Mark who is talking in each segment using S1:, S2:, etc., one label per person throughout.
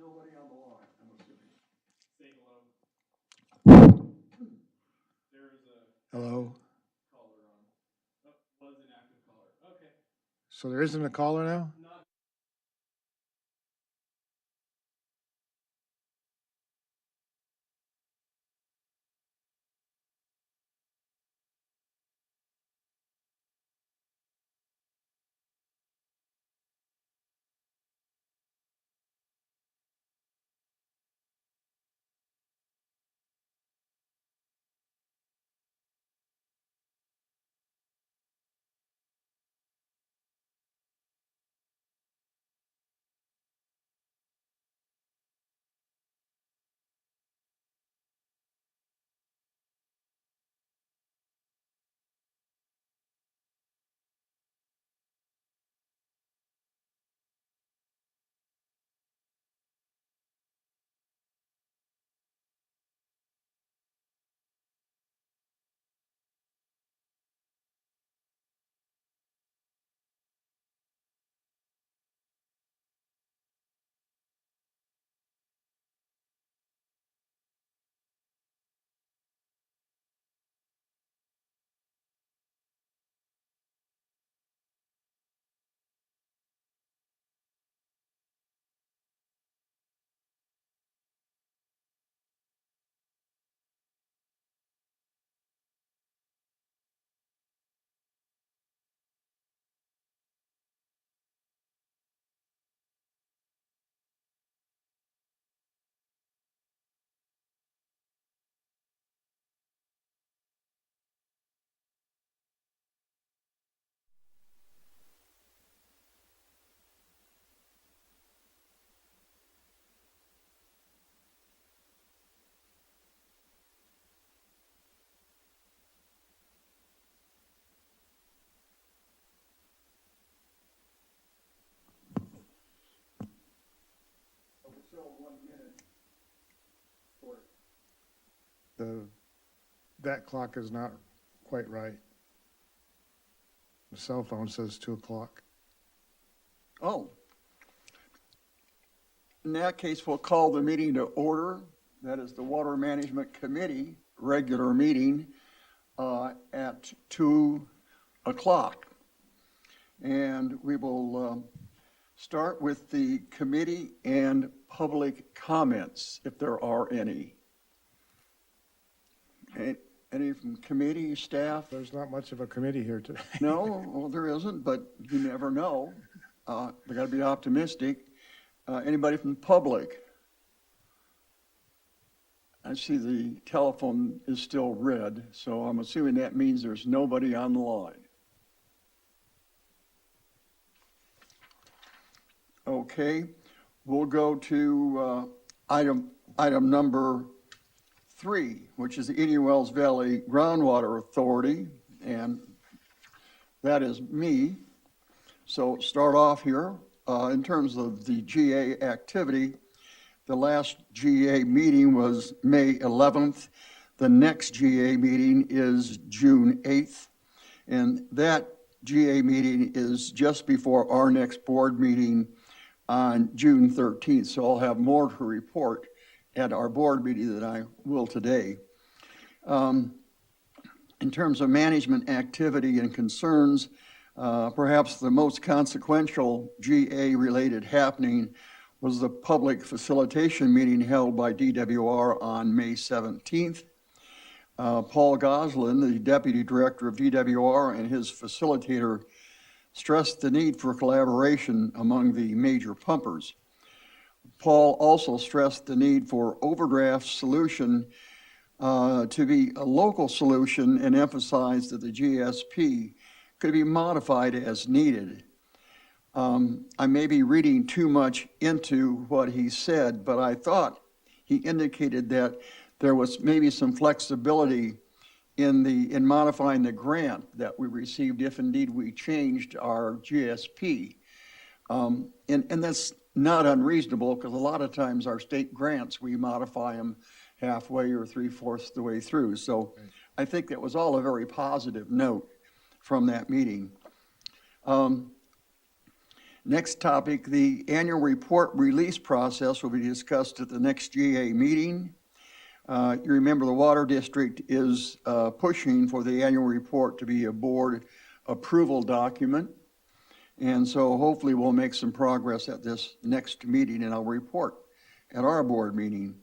S1: nobody on the line, I'm assuming.
S2: Say hello. There is a
S3: Hello.
S2: caller on. Oh, was an active caller. Okay.
S3: So there isn't a caller now?
S2: Not
S1: Still 1 minute. For
S3: That clock is not quite right. The cell phone says 2 o'clock.
S1: Oh. In that case, we'll call the meeting to order. That is the Water Management Committee regular meeting at 2 o'clock. And we will start with the committee and public comments, if there are any. Any from committee, staff?
S3: There's not much of a committee here today.
S1: No, well, there isn't, but you never know. We got to be optimistic. Anybody from the public? I see the telephone is still red, so I'm assuming that means there's nobody on the line. Okay, we'll go to item number 3, which is the Indian Wells Valley Groundwater Authority, and that is me. So start off here. In terms of the GA activity, the last GA meeting was May 11th. The next GA meeting is June 8th. And that GA meeting is just before our next board meeting on June 13th. So I'll have more to report at our board meeting than I will today. In terms of management activity and concerns, perhaps the most consequential GA-related happening was the public facilitation meeting held by DWR on May 17th. Paul Goslin, the Deputy Director of DWR, and his facilitator stressed the need for collaboration among the major pumpers. Paul also stressed the need for overdraft solution to be a local solution and emphasized that the GSP could be modified as needed. I may be reading too much into what he said, but I thought he indicated that there was maybe some flexibility in modifying the grant that we received if indeed we changed our GSP. And that's not unreasonable, because a lot of times our state grants, we modify them halfway or 3/4 the way through. So I think that was all a very positive note from that meeting. Next topic, the annual report release process will be discussed at the next GA meeting. You remember the Water District is pushing for the annual report to be a board approval document. And so hopefully we'll make some progress at this next meeting, and I'll report at our board meeting.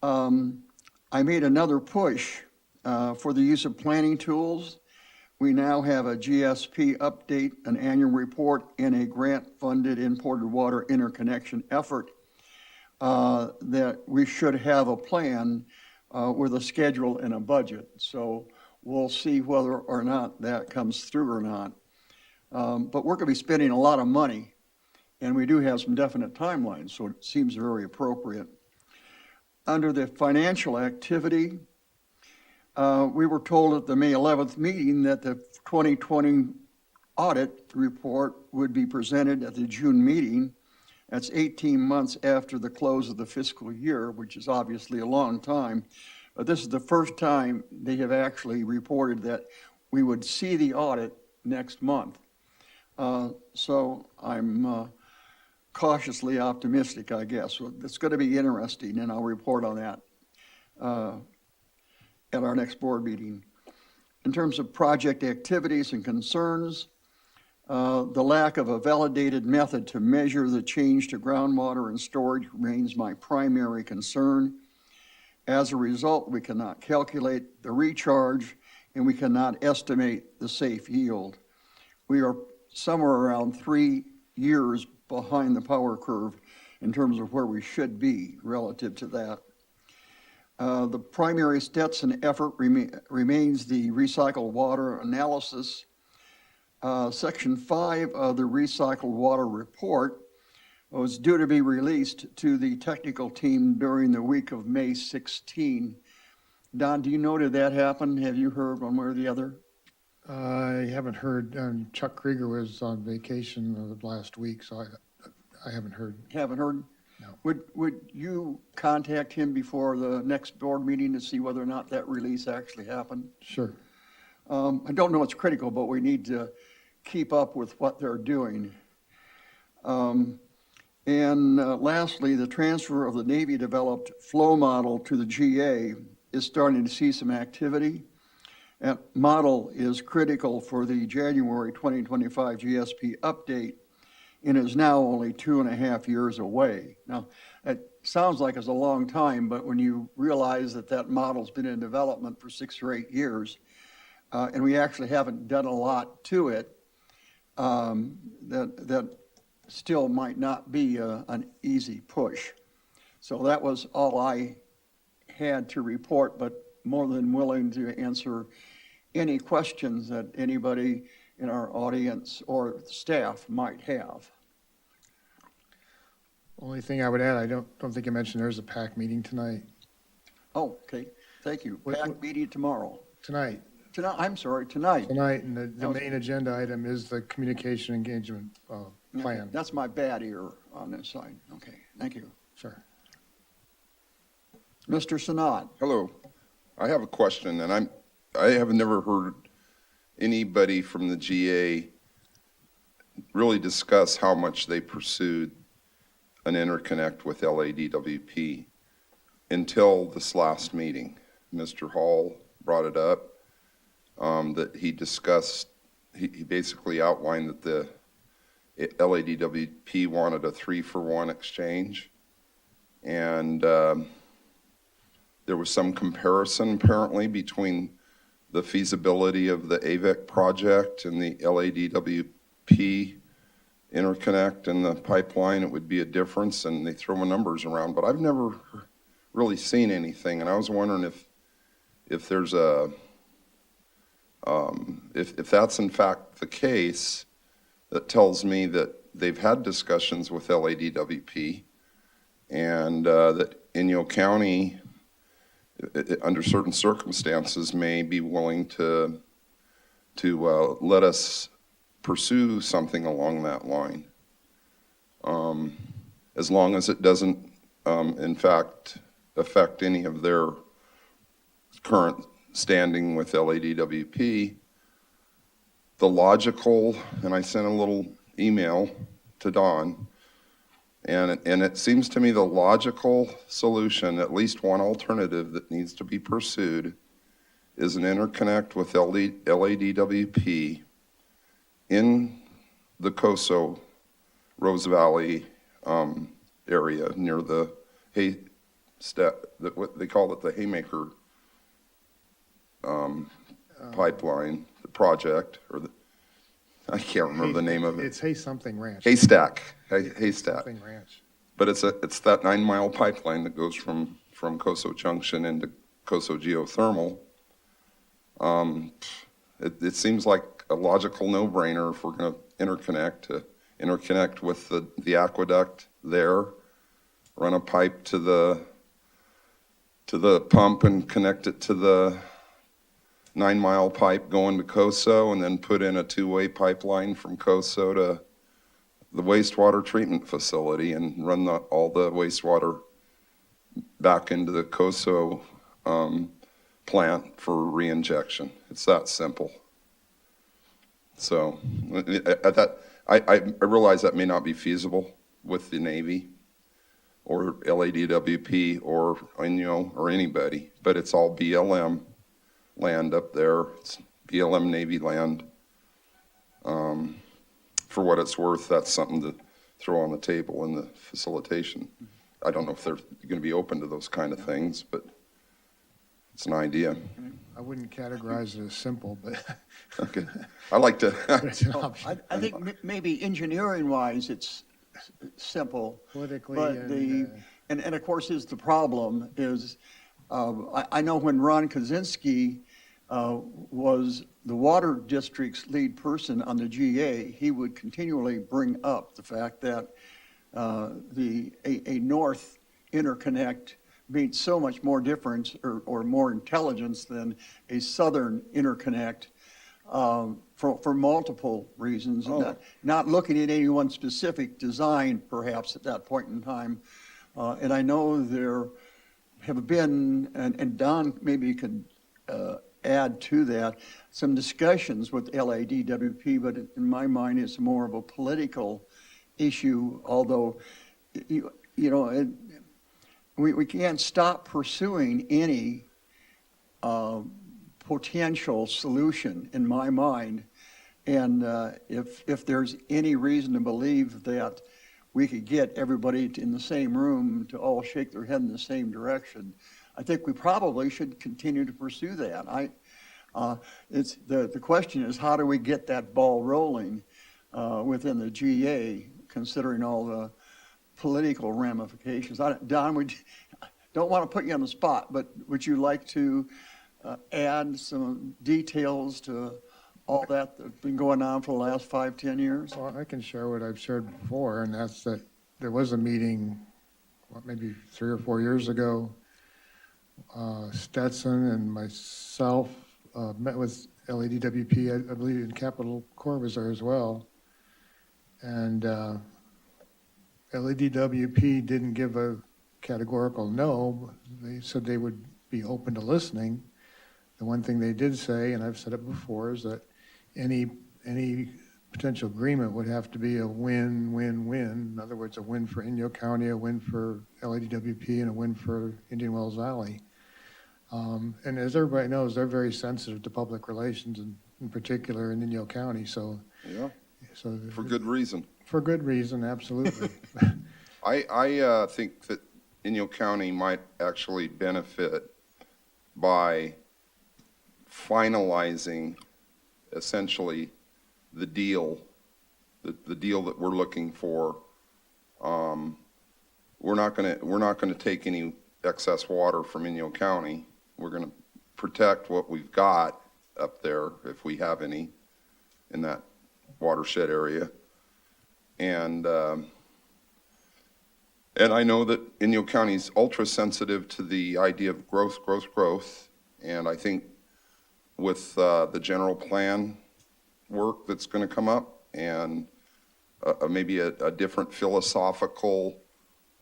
S1: I made another push for the use of planning tools. We now have a GSP update, an annual report, and a grant-funded imported water interconnection effort that we should have a plan with a schedule and a budget. So we'll see whether or not that comes through or not. But we're going to be spending a lot of money, and we do have some definite timelines, so it seems very appropriate. Under the financial activity, we were told at the May 11th meeting that the 2020 audit report would be presented at the June meeting. That's 18 months after the close of the fiscal year, which is obviously a long time. But this is the first time they have actually reported that we would see the audit next month. So I'm cautiously optimistic, I guess. So it's going to be interesting, and I'll report on that at our next board meeting. In terms of project activities and concerns, the lack of a validated method to measure the change to groundwater and storage remains my primary concern. As a result, we cannot calculate the recharge, and we cannot estimate the safe yield. We are somewhere around 3 years behind the power curve in terms of where we should be relative to that. The primary Stetson effort remains the recycled water analysis. Section 5 of the recycled water report was due to be released to the technical team during the week of May 16. Don, do you know, did that happen? Have you heard one way or the other?
S3: I haven't heard. Chuck Krieger was on vacation last week, so I haven't heard.
S1: Haven't heard?
S3: No.
S1: Would you contact him before the next board meeting to see whether or not that release actually happened?
S3: Sure.
S1: I don't know it's critical, but we need to keep up with what they're doing. Lastly, the transfer of the Navy-developed flow model to the GA is starting to see some activity. That model is critical for the January 2025 GSP update and is now only 2.5 years away. Now, it sounds like it's a long time, but when you realize that that model's been in development for 6 or 8 years, and we actually haven't done a lot to it, that still might not be an easy push. So that was all I had to report, but more than willing to answer any questions that anybody in our audience or staff might have.
S3: Only thing I would add, I don't think you mentioned there's a PAC meeting tonight.
S1: Oh, okay, thank you. PAC meeting tomorrow.
S3: Tonight,
S1: Tonight.
S3: and the main agenda item is the communication engagement plan.
S1: That's my bad ear on this side. Okay, thank you.
S3: Sure.
S1: Mr. Sanad.
S4: Hello. I have a question, and I have never heard anybody from the GA really discuss how much they pursued an interconnect with LADWP until this last meeting. Mr. Hall brought it up, that he discussed, he basically outlined that the LADWP wanted a 3-for-1 exchange, and there was some comparison apparently between the feasibility of the AVEC project and the LADWP interconnect and the pipeline. It would be a difference, and they throw numbers around, but I've never really seen anything, and I was wondering if there's a, if that's in fact the case, that tells me that they've had discussions with LADWP, and that Inyo County, under certain circumstances, may be willing to let us pursue something along that line, as long as it doesn't, in fact, affect any of their current standing with LADWP. The logical, and I sent a little email to Don. And it seems to me the logical solution, at least one alternative that needs to be pursued, is an interconnect with LADWP in the Coso Rose Valley area near the what they call it, the Haymaker pipeline, the project, or I can't remember the name of it.
S3: It's Hay something Ranch.
S4: Haystack.
S3: Something Ranch.
S4: But it's that 9-mile pipeline that goes from Coso Junction into Coso Geothermal. It seems like a logical no-brainer if we're going to interconnect with the aqueduct there, run a pipe to the pump and connect it to the 9-mile pipe going to Coso, and then put in a 2-way pipeline from Coso to the wastewater treatment facility and run all the wastewater back into the Coso plant for reinjection. It's that simple. So I realize that may not be feasible with the Navy or LADWP or or anybody, but it's all BLM land up there. It's BLM Navy land. For what it's worth, that's something to throw on the table in the facilitation. I don't know if they're going to be open to those kind of things, but it's an idea.
S3: I wouldn't categorize it as simple, but
S4: Okay. I like to,
S3: it's an option.
S1: I think maybe engineering-wise, it's simple.
S3: Politically
S1: But and of course, the problem is, I know when Ron Kaczynski was the water district's lead person on the GA, he would continually bring up the fact that a north interconnect means so much more difference or more intelligence than a southern interconnect for multiple reasons. Not looking at any one specific design, perhaps, at that point in time. And I know there have been, and Don maybe could add to that, some discussions with LADWP, but in my mind, it's more of a political issue, although, we can't stop pursuing any potential solution, in my mind. And if there's any reason to believe that we could get everybody in the same room to all shake their head in the same direction, I think we probably should continue to pursue that. It's the question is, how do we get that ball rolling within the GA, considering all the political ramifications? Don, we don't want to put you on the spot, but would you like to add some details to all that's been going on for the last 5-10 years?
S3: Well, I can share what I've shared before, and that's that there was a meeting, maybe 3 or 4 years ago. Stetson and myself met with LADWP, I believe in Capitol Corps was there as well. And LADWP didn't give a categorical no. They said they would be open to listening. The one thing they did say, and I've said it before, is that any potential agreement would have to be a win-win-win. In other words, a win for Inyo County, a win for LADWP, and a win for Indian Wells Valley. And as everybody knows, they're very sensitive to public relations, and in particular in Inyo County. So,
S4: yeah,
S3: so
S4: for good reason.
S3: For good reason, absolutely.
S4: I think that Inyo County might actually benefit by finalizing essentially the deal that we're looking for. We're not going to take any excess water from Inyo County. We're going to protect what we've got up there, if we have any, in that watershed area. And I know that Inyo County is ultra sensitive to the idea of growth. And I think with the general plan work that's going to come up, and maybe a different philosophical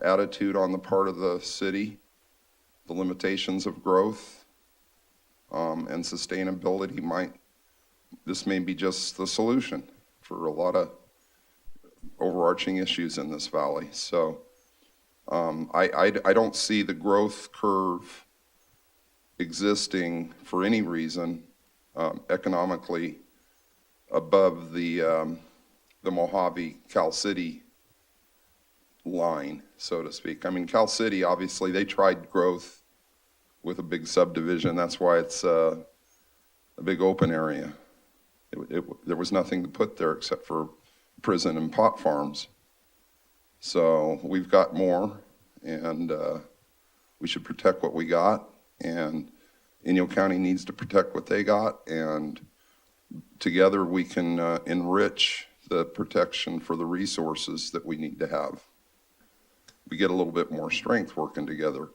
S4: attitude on the part of the city, the limitations of growth and sustainability this may be just the solution for a lot of overarching issues in this valley. So I don't see the growth curve existing for any reason economically above the Mojave Cal City line, so to speak. I mean, Cal City, obviously, they tried growth with a big subdivision. That's why it's a big open area. There was nothing to put there except for prison and pot farms. So we've got more, and we should protect what we got, and Inyo County needs to protect what they got, and together we can enrich the protection for the resources that we need to have. We get a little bit more strength working together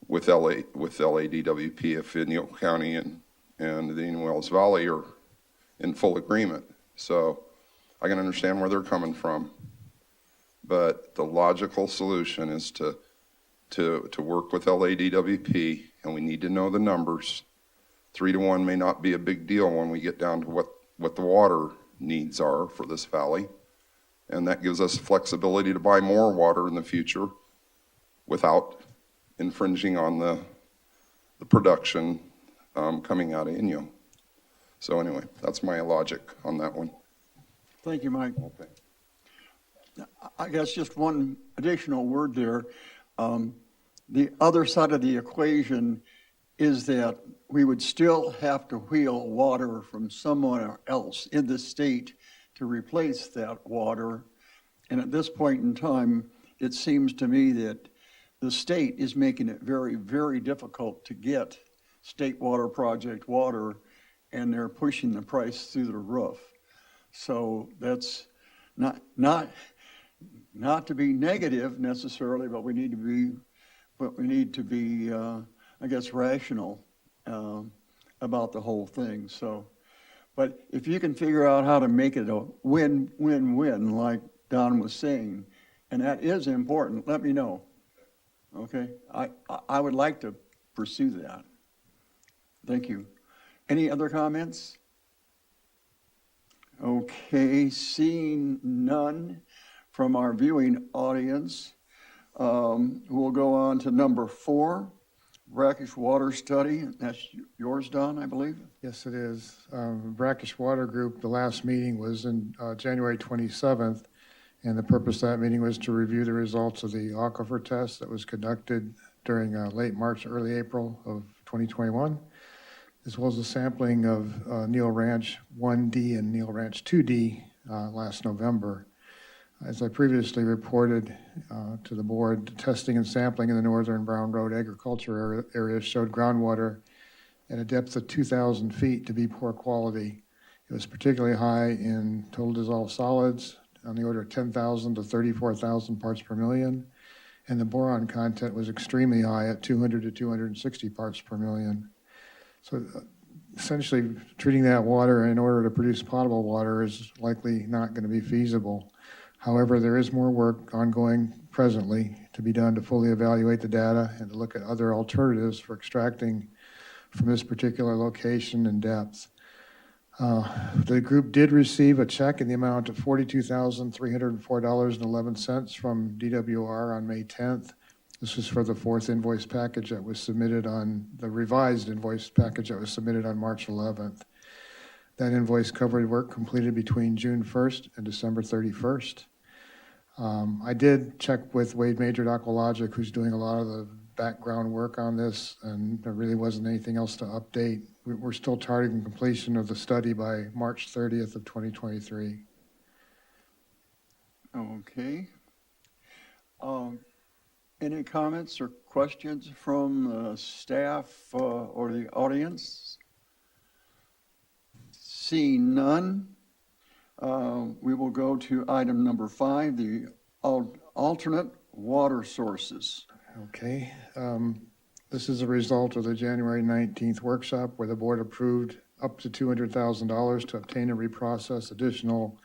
S4: with LADWP if Inyo County and the Indian Wells Valley are in full agreement. So I can understand where they're coming from, but the logical solution is to work with LADWP, and we need to know the numbers. 3-to-1 may not be a big deal when we get down to what the water needs are for this valley, and that gives us flexibility to buy more water in the future without infringing on the production coming out of Inyo. So anyway, that's my logic on that one.
S1: Thank you, Mike.
S4: Okay.
S1: I guess just one additional word there. The other side of the equation is that we would still have to wheel water from somewhere else in the state to replace that water. And at this point in time, it seems to me that the state is making it very, very difficult to get state water project water, and they're pushing the price through the roof. So that's not to be negative necessarily, but we need to be, I guess, rational about the whole thing. So, but if you can figure out how to make it a win-win-win, like Don was saying, and that is important, let me know. Okay, I would like to pursue that. Thank you. Any other comments? Okay, seeing none from our viewing audience, we'll go on to number 4, brackish water study. That's yours, Don, I believe?
S3: Yes, it is. Brackish Water Group, the last meeting was in January 27th, and the purpose of that meeting was to review the results of the aquifer test that was conducted during late March, early April of 2021, as well as a sampling of Neal Ranch 1D and Neal Ranch 2D last November. As I previously reported to the board, the testing and sampling in the northern Brown Road agriculture area showed groundwater at a depth of 2,000 feet to be poor quality. It was particularly high in total dissolved solids on the order of 10,000 to 34,000 parts per million, and the boron content was extremely high at 200 to 260 parts per million. So essentially, treating that water in order to produce potable water is likely not going to be feasible. However, there is more work ongoing presently to be done to fully evaluate the data and to look at other alternatives for extracting from this particular location and depth. The group did receive a check in the amount of $42,304.11 from DWR on May 10th. This was for the 4th invoice package that was submitted on, the revised invoice package that was submitted on March 11th. That invoice covered work completed between June 1st and December 31st. I did check with Wade Major at Aqualogic, who's doing a lot of the background work on this, and there really wasn't anything else to update. We're still targeting completion of the study by March 30th of 2023.
S1: Okay. Any comments or questions from staff or the audience? Seeing none, we will go to item number 5, the alternate water sources.
S3: Okay. This is a result of the January 19th workshop where the board approved up to $200,000 to obtain and reprocess additional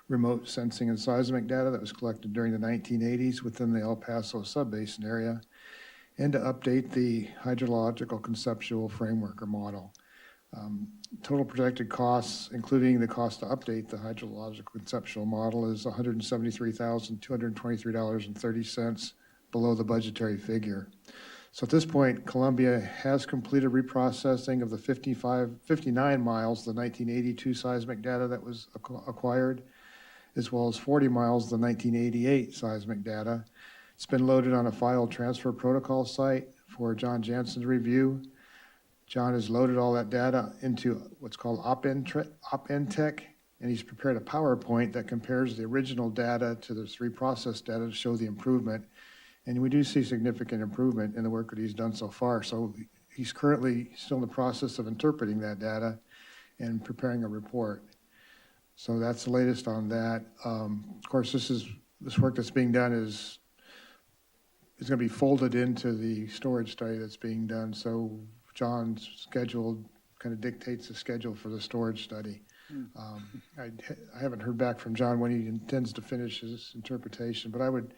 S3: remote sensing and seismic data that was collected during the 1980s within the El Paso subbasin area, and to update the hydrological conceptual framework or model. Total projected costs, including the cost to update the hydrological conceptual model, is $173,223.30 below the budgetary figure. So at this point, Columbia has completed reprocessing of the 59 miles, the 1982 seismic data that was acquired, as well as 40 miles, the 1988 seismic data. It's been loaded on a file transfer protocol site for John Jansen's review. John has loaded all that data into what's called OpEnTech, and he's prepared a PowerPoint that compares the original data to this reprocessed data to show the improvement. And we do see significant improvement in the work that he's done so far. So he's currently still in the process of interpreting that data and preparing a report. So that's the latest on that. Of course, this work that's being done is going to be folded into the storage study that's being done. So John's schedule kind of dictates the schedule for the storage study. I haven't heard back from John when he intends to finish his interpretation, but I would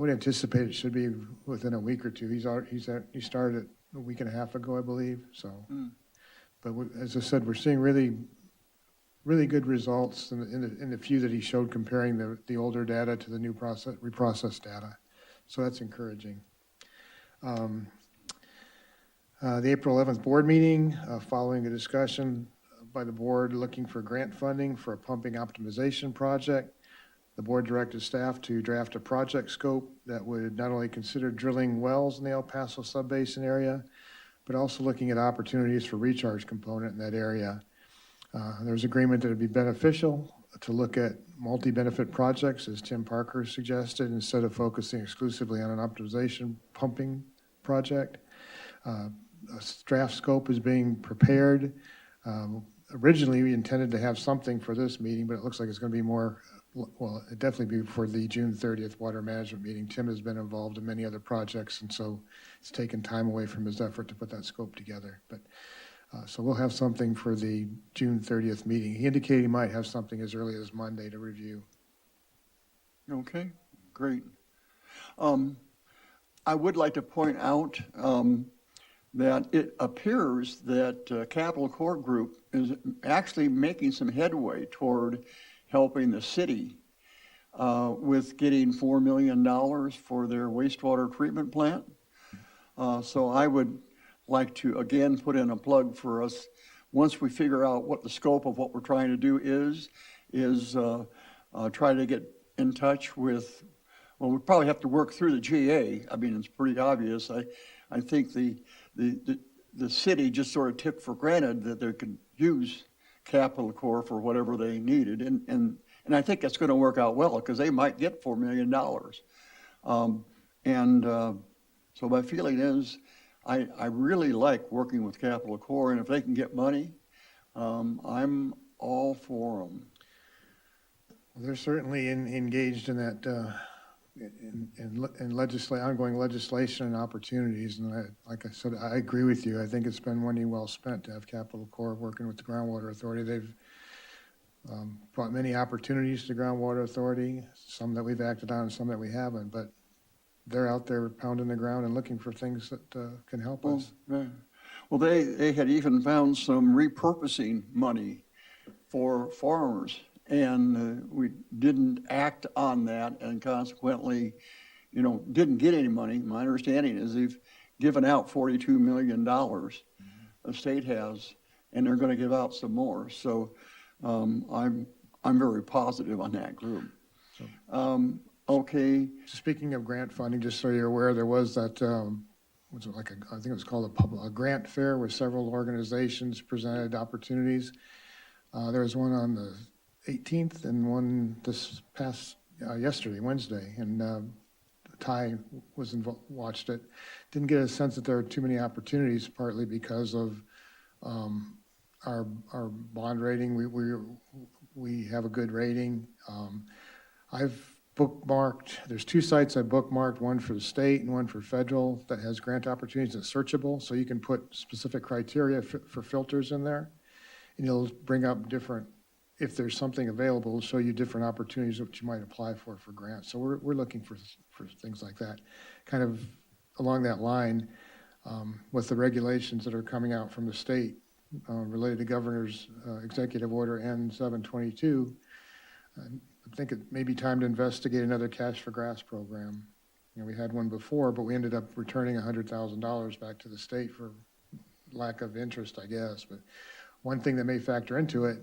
S3: anticipate it should be within a week or two. He started it a week and a half ago, I believe. So, but as I said, we're seeing really good results in the few that he showed comparing the older data to the new reprocessed data. So that's encouraging. The April 11th board meeting, following a discussion by the board looking for grant funding for a pumping optimization project. The board directed staff to draft a project scope that would not only consider drilling wells in the El Paso subbasin area, but also looking at opportunities for recharge component in that area. There's agreement that it'd be beneficial to look at multi-benefit projects, as Tim Parker suggested, instead of focusing exclusively on an optimization pumping project. A draft scope is being prepared. Originally, we intended to have something for this meeting, but it looks like it's going to be more, well, it'd definitely be for the June 30th water management meeting. Tim has been involved in many other projects, and so it's taken time away from his effort to put that scope together. But so we'll have something for the June 30th meeting. He indicated he might have something as early as Monday to review.
S1: Okay, great. I would like to point out that it appears that Capital Corp Group is actually making some headway toward helping the city with getting $4 million for their wastewater treatment plant. So I would like to, again, put in a plug for us. Once we figure out what the scope of what we're trying to do is try to get in touch with, well, we probably have to work through the GA. I mean, it's pretty obvious. I think the city just sort of took for granted that they could use Capital Corp for whatever they needed. And I think that's going to work out well because they might get $4 million. So my feeling is I really like working with Capital Corp, and if they can get money, I'm all for them.
S3: Well, they're certainly engaged in that, in ongoing legislation and opportunities. And like I said, I agree with you. I think it's been money well spent to have Capital Corp working with the Groundwater Authority. They've brought many opportunities to the Groundwater Authority, some that we've acted on and some that we haven't, but they're out there pounding the ground and looking for things that can help us.
S1: Well, they had even found some repurposing money for farmers, and we didn't act on that, and consequently, didn't get any money. My understanding is they've given out $42 million, the state has, and they're going to give out some more. So I'm very positive on that group. Okay.
S3: Speaking of grant funding, just so you're aware, there was that, I think it was called a grant fair where several organizations presented opportunities. There was one on the 18th and one this past yesterday, Wednesday, and Ty watched it. Didn't get a sense that there are too many opportunities, partly because of our bond rating. We have a good rating. I've bookmarked, there's two sites I bookmarked, one for the state and one for federal, that has grant opportunities that's searchable, so you can put specific criteria for filters in there, and it'll bring up different, if there's something available, it'll show you different opportunities that you might apply for grants. So we're looking for things like that. Kind of along that line, with the regulations that are coming out from the state, related to Governor's Executive Order N-722, I think it may be time to investigate another Cash for Grass program. You know, we had one before, but we ended up returning $100,000 back to the state for lack of interest, I guess. But one thing that may factor into it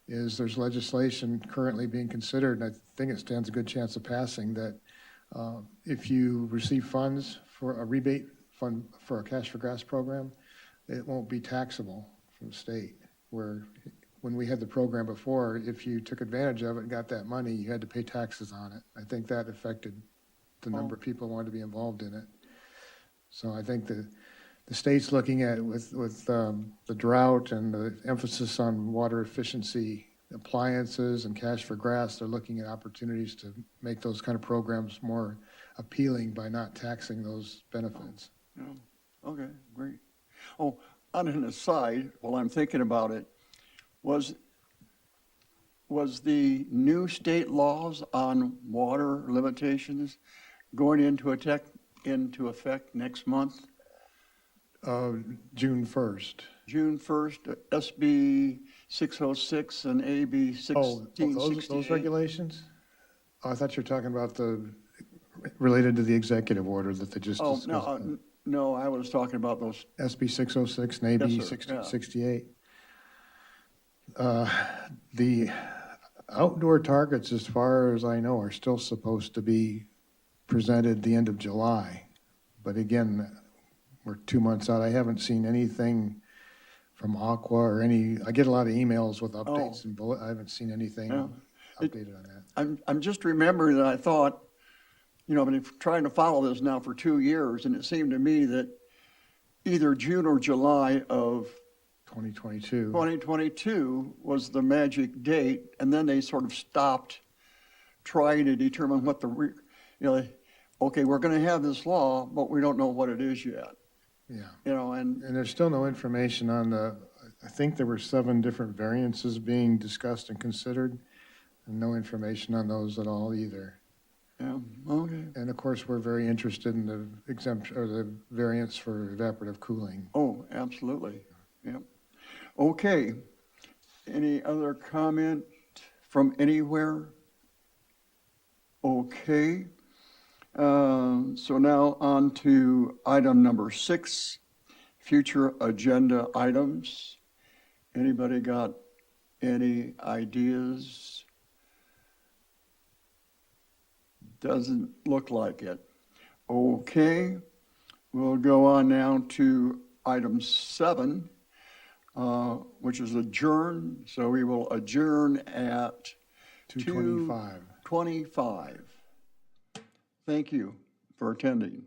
S3: is there's legislation currently being considered, and I think it stands a good chance of passing, that if you receive funds for a rebate fund for a Cash for Grass program, it won't be taxable from the state, where when we had the program before, if you took advantage of it and got that money, you had to pay taxes on it. I think that affected the number of people who wanted to be involved in it. So I think the state's looking at with the drought and the emphasis on water efficiency appliances and Cash for Grass, they're looking at opportunities to make those kind of programs more appealing by not taxing those benefits.
S1: Yeah. Okay, great. Oh, on an aside, while I'm thinking about it, was the new state laws on water limitations going into effect next month?
S3: June 1st.
S1: June 1st, SB 606 and AB
S3: Oh,
S1: 1668?
S3: those regulations? Oh, I thought you were talking about related to the executive order that they just
S1: Oh,
S3: discussed.
S1: no, I was talking about those.
S3: SB 606 and AB
S1: Yes, sir, yeah.
S3: 1668. The outdoor targets, as far as I know, are still supposed to be presented the end of July. But again, we're 2 months out. I haven't seen anything from Aqua or I get a lot of emails with updates and bullet. I haven't seen anything
S1: Yeah.
S3: updated on that.
S1: I'm just remembering that I thought, you know, I've been trying to follow this now for 2 years, and it seemed to me that either June or July of
S3: 2022.
S1: 2022 was the magic date, and then they sort of stopped trying to determine what okay, we're going to have this law, but we don't know what it is yet.
S3: Yeah.
S1: You know, and
S3: And there's still no information on I think there were 7 different variances being discussed and considered, and no information on those at all either.
S1: yeah, okay.
S3: And of course, we're very interested in the exemption or the variance for evaporative cooling.
S1: Oh, absolutely. Yep. Okay. Any other comment from anywhere? Okay. So now on to item number 6, future agenda items. Anybody got any ideas? Doesn't look like it. Okay. We'll go on now to item 7, which is adjourn. So we will adjourn at
S3: 2:25.
S1: 2:25. Thank you for attending.